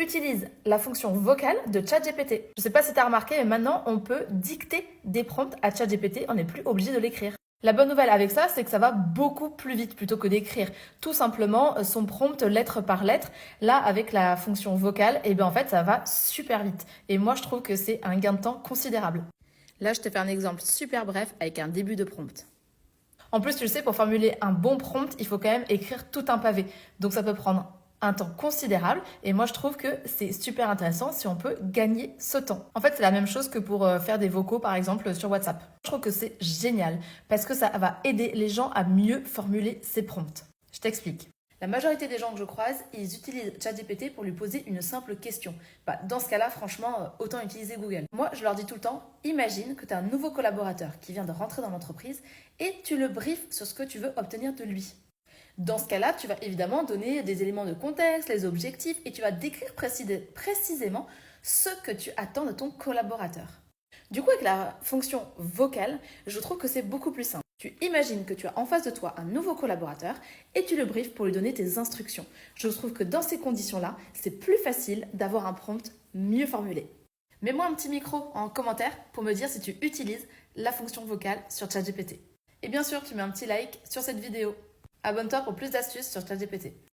Utilise la fonction vocale de ChatGPT. Je ne sais pas si tu as remarqué, mais maintenant, on peut dicter des prompts à ChatGPT. On n'est plus obligé de l'écrire. La bonne nouvelle avec ça, c'est que ça va beaucoup plus vite plutôt que d'écrire tout simplement son prompt lettre par lettre. Là, avec la fonction vocale, et bien en fait, ça va super vite. Et moi, je trouve que c'est un gain de temps considérable. Là, je te fais un exemple super bref avec un début de prompt. En plus, tu le sais, pour formuler un bon prompt, il faut quand même écrire tout un pavé. Donc ça peut prendre un temps considérable et moi je trouve que c'est super intéressant si on peut gagner ce temps. En fait, c'est la même chose que pour faire des vocaux par exemple sur WhatsApp. Je trouve que c'est génial parce que ça va aider les gens à mieux formuler ces prompts. Je t'explique. La majorité des gens que je croise, ils utilisent ChatGPT pour lui poser une simple question. Dans ce cas-là, franchement, autant utiliser Google. Moi, je leur dis tout le temps, imagine que tu as un nouveau collaborateur qui vient de rentrer dans l'entreprise et tu le briefes sur ce que tu veux obtenir de lui. Dans ce cas-là, tu vas évidemment donner des éléments de contexte, les objectifs, et tu vas décrire précisément ce que tu attends de ton collaborateur. Du coup, avec la fonction vocale, je trouve que c'est beaucoup plus simple. Tu imagines que tu as en face de toi un nouveau collaborateur et tu le briefes pour lui donner tes instructions. Je trouve que dans ces conditions-là, c'est plus facile d'avoir un prompt mieux formulé. Mets-moi un petit micro en commentaire pour me dire si tu utilises la fonction vocale sur ChatGPT. Et bien sûr, tu mets un petit like sur cette vidéo. Abonne-toi pour plus d'astuces sur ChatGPT.